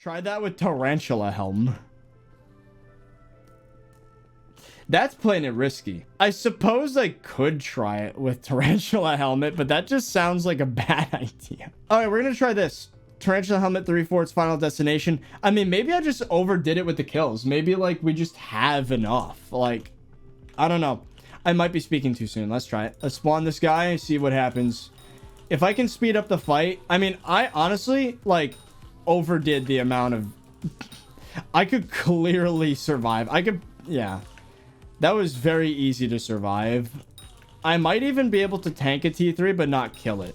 Try that with Tarantula Helm. That's playing it risky. I suppose I could try it with Tarantula Helmet, but that just sounds like a bad idea. All right, we're gonna try this. Tarantula Helmet 3/4 Final Destination. I mean, maybe I just overdid it with the kills. Maybe like we just have enough. Like, I don't know. I might be speaking too soon. Let's try it. Let's spawn this guy, see what happens. If I can speed up the fight, I mean, I honestly like overdid the amount of... I could clearly survive. Yeah. That was very easy to survive. I might even be able to tank a T3, but not kill it.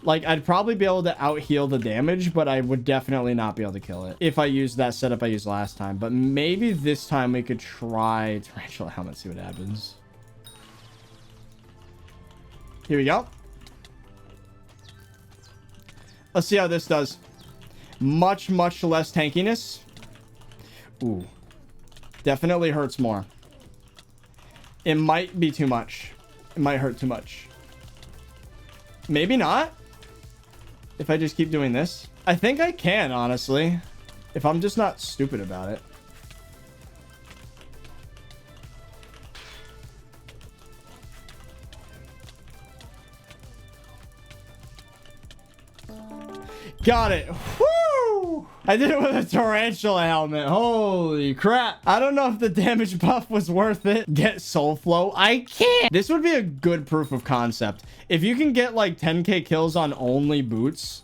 Like, I'd probably be able to out-heal the damage, but I would definitely not be able to kill it if I used that setup I used last time. But maybe this time we could try Tarantula Helmet, see what happens. Here we go. Let's see how this does. Much, much less tankiness. Ooh. Definitely hurts more. It might be too much. It might hurt too much. Maybe not. If I just keep doing this. I think I can, honestly. If I'm just not stupid about it. Got it. Woo! I did it with a Tarantula Helmet. Holy crap. I don't know if the damage buff was worth it. Get Soul Flow. I can't. This would be a good proof of concept. If you can get like 10k kills on only boots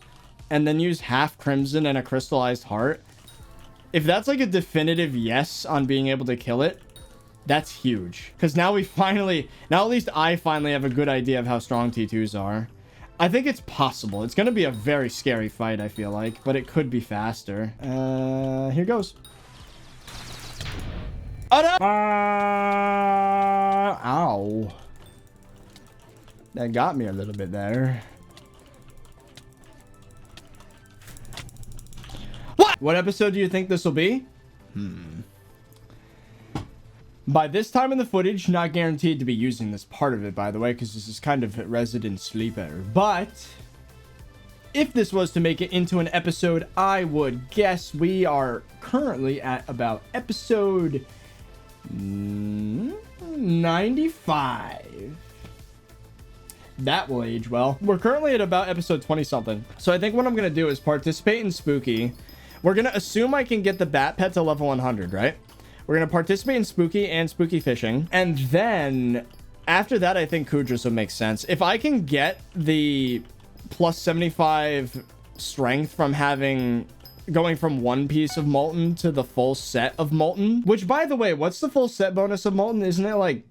and then use half Crimson and a Crystallized Heart, if that's like a definitive yes on being able to kill it, that's huge. Because now now at least I finally have a good idea of how strong T2s are. I think it's possible. It's going to be a very scary fight, I feel like, but it could be faster. Here goes. Oh, no! Ow. That got me a little bit there. What episode do you think this will be? By this time in the footage, not guaranteed to be using this part of it, by the way, because this is kind of Resident Sleeper. But if this was to make it into an episode, I would guess we are currently at about episode 95. That will age well. We're currently at about episode 20 something. So I think what I'm going to do is participate in Spooky. We're going to assume I can get the Bat Pet to level 100, right? We're going to participate in Spooky and Spooky Fishing. And then after that, I think Kudras would make sense. If I can get the plus 75 strength from going from one piece of Molten to the full set of Molten, which by the way, what's the full set bonus of Molten? Isn't it like,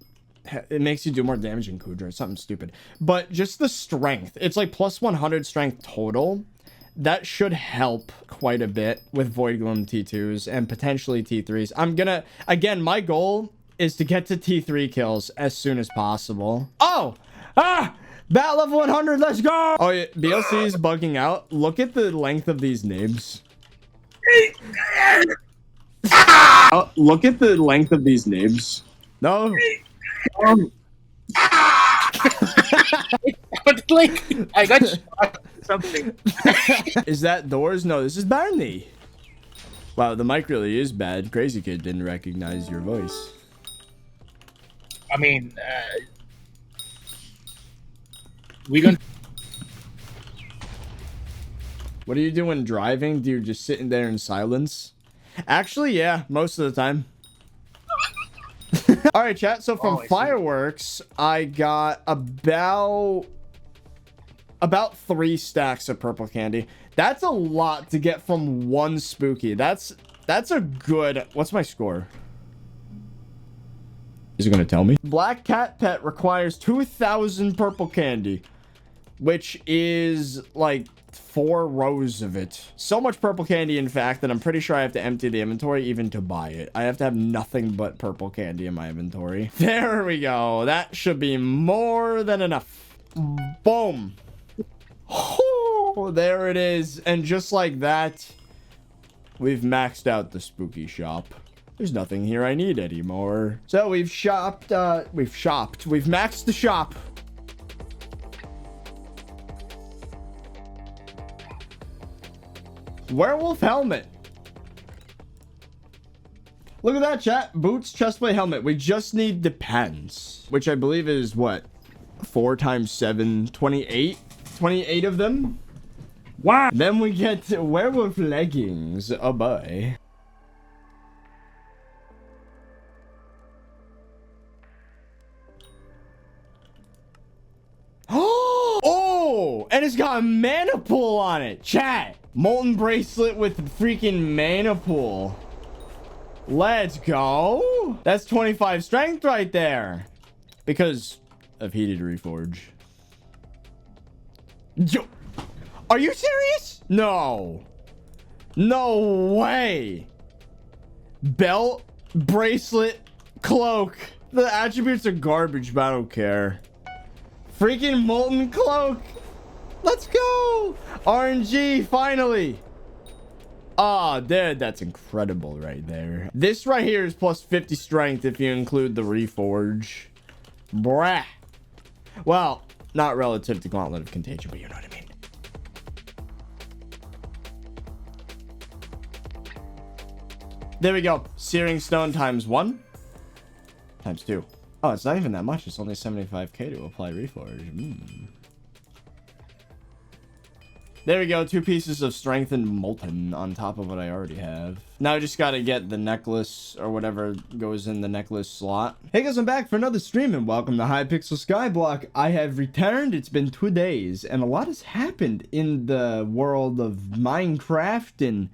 it makes you do more damage in Kudra? It's something stupid. But just the strength, it's like plus 100 strength total. That should help quite a bit with Void Gloom T2s and potentially T3s. I'm gonna, again, my goal is to get to T3 kills as soon as possible. Oh! Ah! Bat level 100, let's go! Oh, yeah, BLC is bugging out. Look at the length of these names. Oh, look at the length of these names. No. I got something. Is that Doors? No, this is Barney. Wow, the mic really is bad. Crazy Kid didn't recognize your voice. I mean, we gonna... What are you doing driving? Do you just sitting there in silence? Actually, yeah, most of the time. All right, chat. So from Fireworks, I got about 3 stacks of purple candy. That's a lot to get from one Spooky. That's a good... What's my score? Is it going to tell me? Black Cat Pet requires 2,000 purple candy, which is like 4 rows of it. So much purple candy, in fact, that I'm pretty sure I have to empty the inventory even to buy it. I have to have nothing but purple candy in my inventory. There we go. That should be more than enough. Boom. Oh, there it is. And just like that, we've maxed out the Spooky shop. There's nothing here I need anymore. So we've maxed the shop. Werewolf helmet. Look at that, chat. Boots, chestplate, helmet. We just need the pants, which I believe is what? 4 times 7, 28? 28 of them? Wow. Then we get werewolf leggings. Oh boy. Oh, and it's got a mana pool on it. Chat. Molten bracelet with freaking mana pool. Let's go. That's 25 strength right there. Because of heated reforge. Yo. Are you serious? No. No way. Belt, bracelet, cloak. The attributes are garbage, but I don't care. Freaking molten cloak. Let's go. RNG, finally. Ah, dude, that's incredible right there. This right here is plus 50 strength if you include the reforge. Brah. Well, not relative to Gauntlet of Contagion, but you know what I mean. There we go. Searing Stone times 1. Times 2. Oh, it's not even that much. It's only 75k to apply reforge. There we go. 2 pieces of strengthened molten on top of what I already have. Now I just gotta get the necklace or whatever goes in the necklace slot. Hey guys, I'm back for another stream and welcome to Hypixel SkyBlock. I have returned. It's been 2 days and a lot has happened in the world of Minecraft and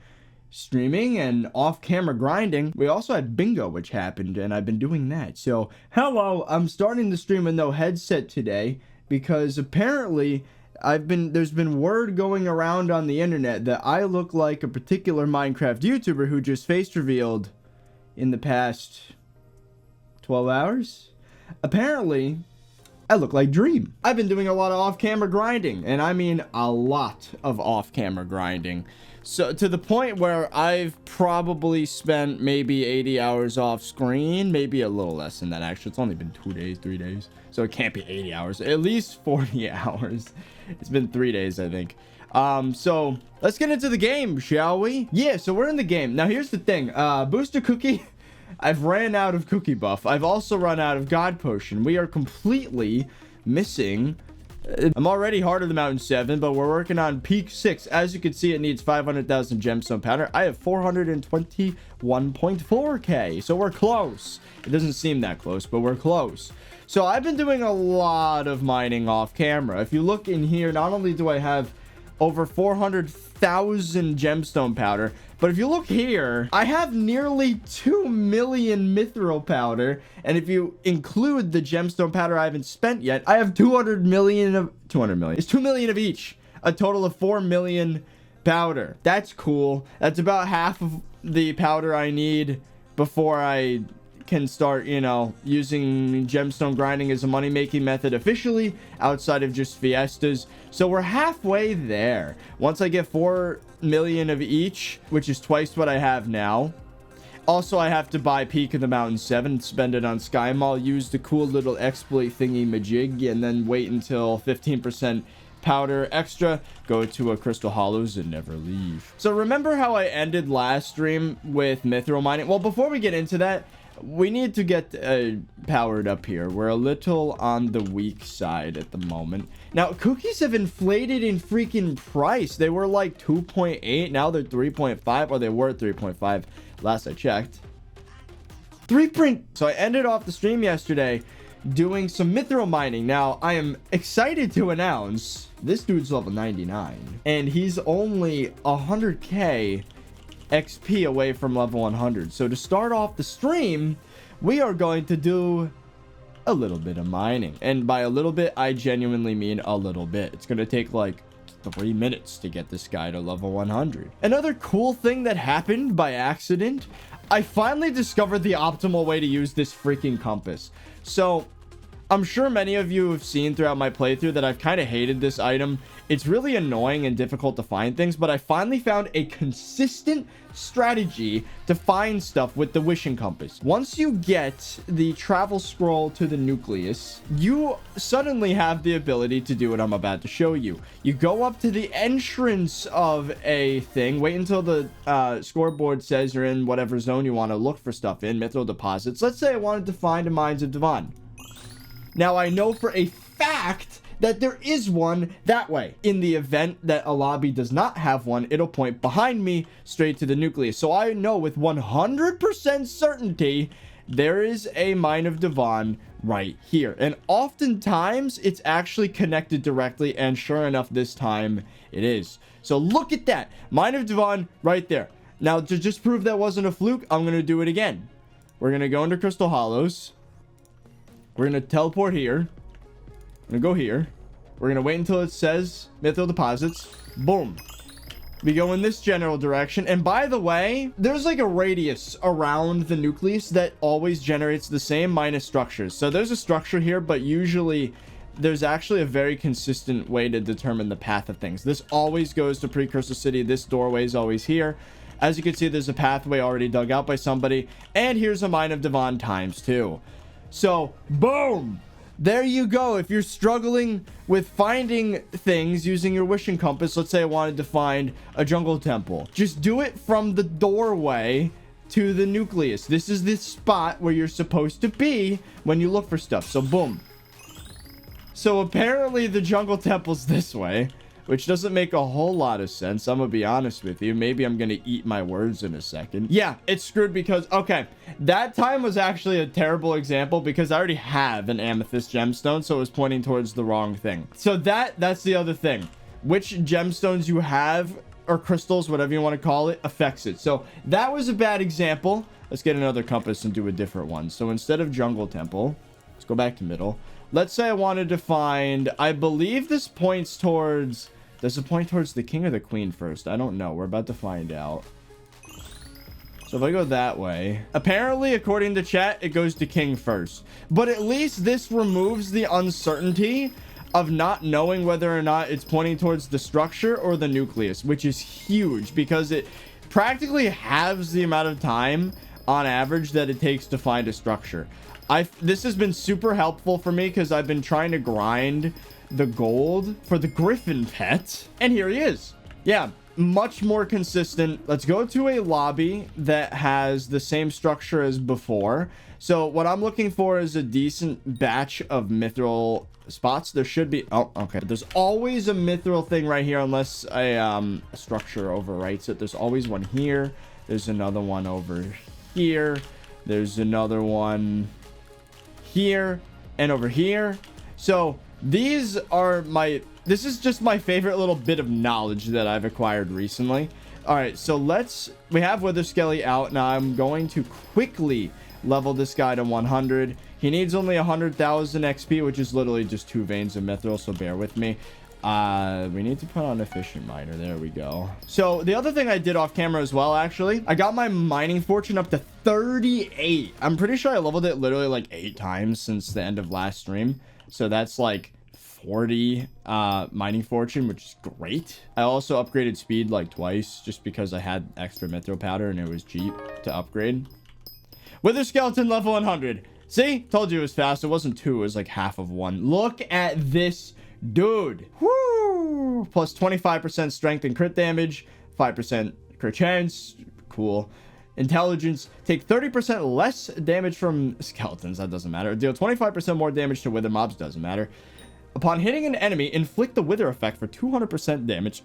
streaming and off-camera grinding. We also had bingo, which happened, and I've been doing that. So, hello, I'm starting the stream with no headset today because apparently there's been word going around on the internet that I look like a particular Minecraft YouTuber who just face revealed in the past 12 hours. Apparently, I look like Dream. I've been doing a lot of off-camera grinding, and I mean a lot of off-camera grinding. So to the point where I've probably spent maybe 80 hours off screen, maybe a little less than that actually. It's only been 2 days, 3 days. So it can't be 80 hours, at least 40 hours. It's been 3 days, I think. So let's get into the game, shall we? Yeah, so we're in the game. Now here's the thing, Booster Cookie, I've ran out of Cookie Buff. I've also run out of God Potion. We are completely missing. I'm already harder than Mountain 7, but we're working on Peak 6. As you can see, it needs 500,000 gemstone powder. I have 421.4k, so we're close. It doesn't seem that close, but we're close. So I've been doing a lot of mining off camera. If you look in here, not only do I have over 400,000 gemstone powder, but if you look here, I have nearly 2 million mithril powder, and if you include the gemstone powder I haven't spent yet, I have 200 million of 200 million. It's 2 million of each, a total of 4 million powder. That's cool. That's about half of the powder I need before I can start, you know, using gemstone grinding as a money-making method officially outside of just fiestas. So we're halfway there. Once I get 4 million of each, which is twice what I have now. Also, I have to buy Peak of the Mountain 7, spend it on Sky Mall, use the cool little exploit thingy majig, and then wait until 15% powder extra, go to a Crystal Hollows and never leave. So remember how I ended last stream with mithril mining? Well, before we get into that, we need to get powered up here. We're a little on the weak side at the moment. Now, cookies have inflated in freaking price. They were like 2.8. Now they're 3.5, or they were 3.5 last I checked. So I ended off the stream yesterday doing some mithril mining. Now, I am excited to announce this dude's level 99, and he's only 100k XP away from level 100. So to start off the stream, we are going to do a little bit of mining, and by a little bit I genuinely mean a little bit. It's gonna take like 3 minutes to get this guy to level 100. Another cool thing that happened by accident, I finally discovered the optimal way to use this freaking compass. So I'm sure many of you have seen throughout my playthrough that I've kind of hated this item. It's really annoying and difficult to find things, but I finally found a consistent strategy to find stuff with the wishing compass. Once you get the travel scroll to the nucleus, you suddenly have the ability to do what I'm about to show you. You go up to the entrance of a thing, wait until the scoreboard says you're in whatever zone you want to look for stuff in, mithril deposits. Let's say I wanted to find a Mines of Devon. Now, I know for a fact that there is one that way. In the event that a lobby does not have one, it'll point behind me straight to the nucleus. So I know with 100% certainty there is a Mine of Devon right here. And oftentimes it's actually connected directly, and sure enough, this time it is. So look at that. Mine of Devon right there. Now, to just prove that wasn't a fluke, I'm going to do it again. We're going to go into Crystal Hollows. We're going to teleport here. I'm going to go here. We're going to wait until it says mithril deposits. Boom. We go in this general direction. And by the way, there's like a radius around the nucleus that always generates the same minus structures. So there's a structure here, but usually there's actually a very consistent way to determine the path of things. This always goes to Precursor City. This doorway is always here. As you can see, there's a pathway already dug out by somebody. And here's a Mine of Devon times 2. So, boom! There you go. If you're struggling with finding things using your wishing compass, let's say I wanted to find a jungle temple. Just do it from the doorway to the nucleus. This is the spot where you're supposed to be when you look for stuff. So, boom. So, apparently the jungle temple's this way, which doesn't make a whole lot of sense. I'm gonna be honest with you. Maybe I'm gonna eat my words in a second. Yeah, it's screwed because, okay, that time was actually a terrible example because I already have an amethyst gemstone, so it was pointing towards the wrong thing. So that's the other thing. Which gemstones you have, or crystals, whatever you want to call it, affects it. So that was a bad example. Let's get another compass and do a different one. So instead of jungle temple, let's go back to middle. Let's say I wanted to find, I believe this points towards... Does it point towards the king or the queen first? I don't know. We're about to find out. So if I go that way, apparently, according to chat, it goes to king first. But at least this removes the uncertainty of not knowing whether or not it's pointing towards the structure or the nucleus, which is huge because it practically halves the amount of time on average that it takes to find a structure. This has been super helpful for me because I've been trying to grind the gold for the griffin pet, and here he is. Yeah, much more consistent. Let's go to a lobby that has the same structure as before. So what I'm looking for is a decent batch of mithril spots. There should be, oh, okay, there's always a mithril thing right here unless a structure overwrites it. There's always one here. There's another one over here. There's another one here and over here. So these are this is just my favorite little bit of knowledge that I've acquired recently. All right, so we have Wither Skelly out. Now I'm going to quickly level this guy to 100. He needs only 100,000 XP, which is literally just 2 veins of mithril, so bear with me. We need to put on efficient miner. There we go. So the other thing I did off camera as well, actually, I got my mining fortune up to 38. I'm pretty sure I leveled it literally like 8 times since the end of last stream. So that's like 40 mining fortune, which is great. I also upgraded speed like twice just because I had extra mithril powder and it was cheap to upgrade. Wither skeleton level 100. See? Told you it was fast. It wasn't 2. It was like half of 1. Look at this dude. Woo! Plus 25% strength and crit damage. 5% crit chance. Cool. Intelligence. Take 30% less damage from skeletons. That doesn't matter. Deal 25% more damage to wither mobs. Doesn't matter. Upon hitting an enemy, inflict the wither effect for 200% damage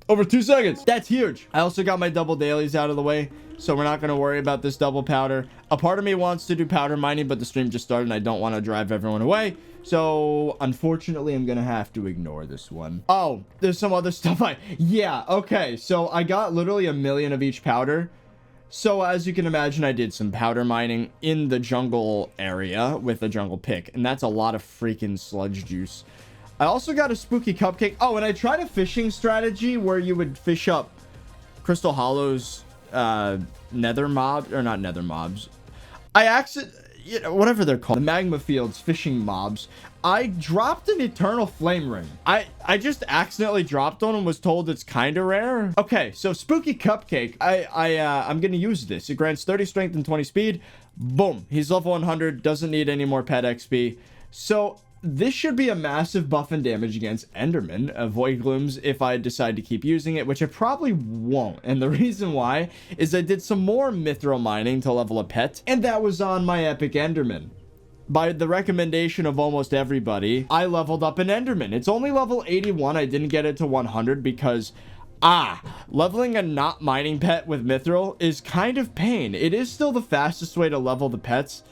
over 2 seconds. That's huge. I also got my double dailies out of the way, so we're not going to worry about this double powder. A part of me wants to do powder mining, but the stream just started and I don't want to drive everyone away. So unfortunately, I'm going to have to ignore this one. Oh, there's some other stuff. Yeah, okay. So I got literally 1 million of each powder. So as you can imagine, I did some powder mining in the jungle area with a jungle pick, and that's a lot of freaking sludge juice. I also got a spooky cupcake. Oh, and I tried a fishing strategy where you would fish up Crystal Hollow's nether mob, or not nether mobs. you know, whatever they're called, the magma fields fishing mobs, I dropped an eternal flame ring. I just accidentally dropped one and was told it's kind of rare. Okay, so spooky cupcake. I'm gonna use this. It grants 30 strength and 20 speed. Boom, he's level 100, doesn't need any more pet XP. So this should be a massive buff and damage against Enderman, Void Glooms, if I decide to keep using it, which I probably won't. And the reason why is I did some more mithril mining to level a pet, and that was on my epic Enderman. By the recommendation of almost everybody, I leveled up an Enderman. It's only level 81. I didn't get it to 100 because, leveling a not mining pet with mithril is kind of pain. It is still the fastest way to level the pets,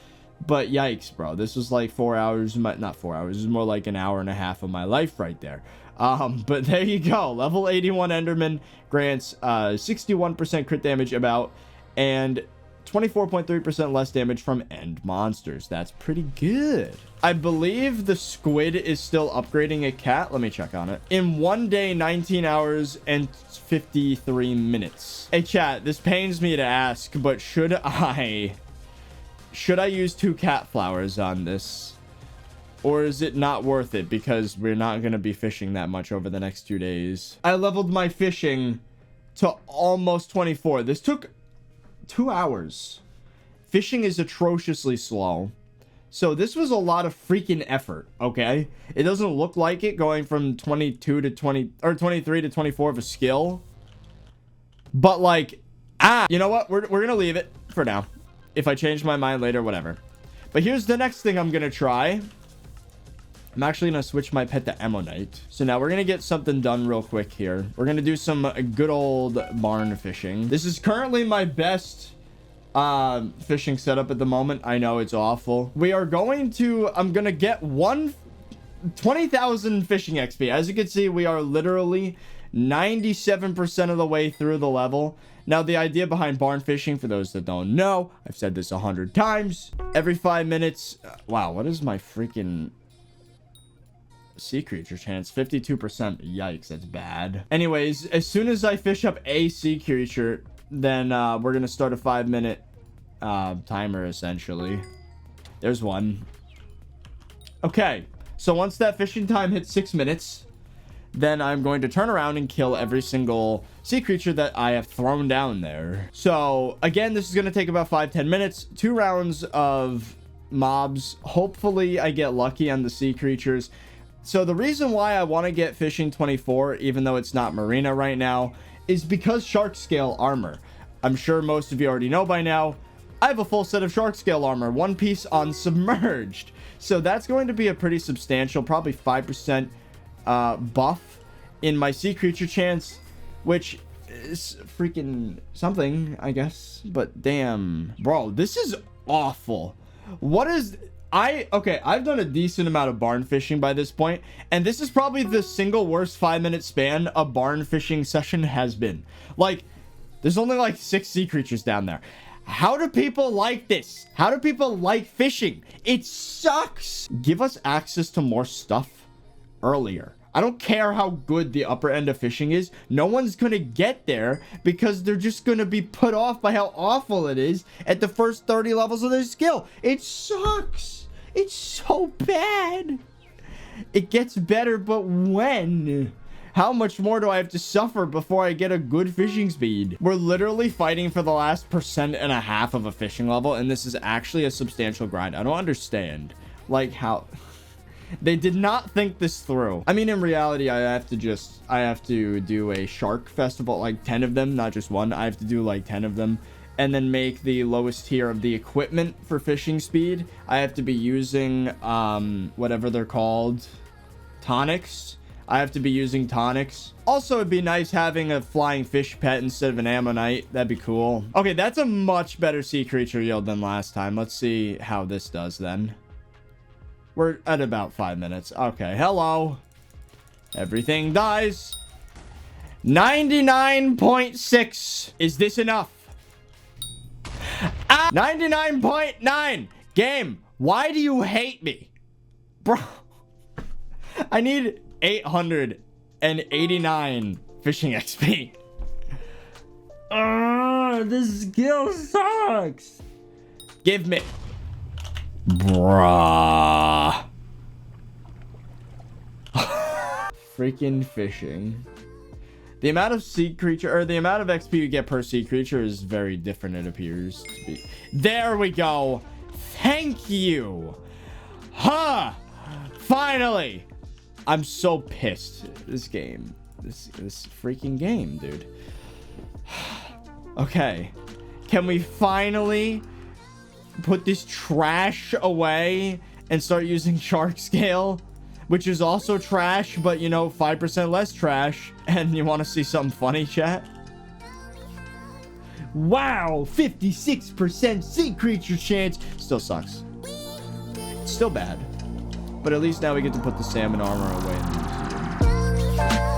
but yikes, bro. This was like 4 hours, not 4 hours. This is more like an hour and a half of my life right there. But there you go. Level 81 Enderman grants 61% crit damage about, and 24.3% less damage from end monsters. That's pretty good. I believe the squid is still upgrading a cat. Let me check on it. In 1 day, 19 hours and 53 minutes. Hey chat, this pains me to ask, but should I use 2 cat flowers on this? Or is it not worth it because we're not going to be fishing that much over the next 2 days? I leveled my fishing to almost 24. This took 2 hours. Fishing is atrociously slow. So this was a lot of freaking effort, okay? It doesn't look like it going from 22 to 20 or 23 to 24 of a skill. But like, you know what? We're going to leave it for now. If I change my mind later, whatever. But here's the next thing I'm going to try. I'm actually going to switch my pet to Ammonite. So now we're going to get something done real quick here. We're going to do some good old barn fishing. This is currently my best fishing setup at the moment. I know it's awful. We are going to, I'm going to get 20,000 fishing XP. As you can see, we are literally 97% of the way through the level. Now, the idea behind barn fishing, for those that don't know, I've said this 100 times. Every 5 minutes. Wow, what is my freaking sea creature chance? 52%. Yikes, that's bad. Anyways, as soon as I fish up a sea creature, then we're going to start a 5-minute timer, essentially. There's one. Okay, so once that fishing time hits 6 minutes, then I'm going to turn around and kill every single sea creature that I have thrown down there. So again, this is going to take about 5-10 minutes. 2 rounds of mobs. Hopefully I get lucky on the sea creatures. So the reason why I want to get fishing 24, even though it's not marina right now, is because shark scale armor. I'm sure most of you already know by now, I have a full set of shark scale armor, 1 piece on submerged. So that's going to be a pretty substantial, probably 5% buff in my sea creature chance, which is freaking something, I guess. But damn, bro, this is awful. What is okay, I've done a decent amount of barn fishing by this point, and this is probably the single worst 5-minute span a barn fishing session has been. Like, there's only like 6 sea creatures down there. How do people like this? How do people like fishing? It sucks. Give us access to more stuff earlier. I don't care how good the upper end of fishing is. No one's gonna get there because they're just gonna be put off by how awful it is at the first 30 levels of their skill. It sucks. It's so bad. It gets better, but when? How much more do I have to suffer before I get a good fishing speed? We're literally fighting for the last 1.5% of a fishing level, and this is actually a substantial grind. I don't understand, like, how they did not think this through. I mean, in reality, I have to do a shark festival, like 10 of them, not just one. I have to do like 10 of them, and then make the lowest tier of the equipment for fishing speed. I have to be using whatever they're called, tonics. I have to be using tonics. Also, it'd be nice having a flying fish pet instead of an ammonite. That'd be cool. Okay, that's a much better sea creature yield than last time. Let's see how this does then. We're at about 5 minutes. Okay, hello. Everything dies. 99.6. Is this enough? 99.9. Game, why do you hate me? Bro, I need 889 fishing XP. This skill sucks. Give me. Bruh. Freaking fishing. The amount of sea creature, or the amount of XP you get per sea creature is very different, it appears to be. There we go. Thank you. Huh. Finally. I'm so pissed. This game. This freaking game, dude. Okay. Can we finally put this trash away and start using shark scale? Which is also trash, but you know, 5% less trash. And you want to see something funny, chat? Wow, 56% sea creature chance. Still sucks. Still bad. But at least now we get to put the salmon armor away in the museum.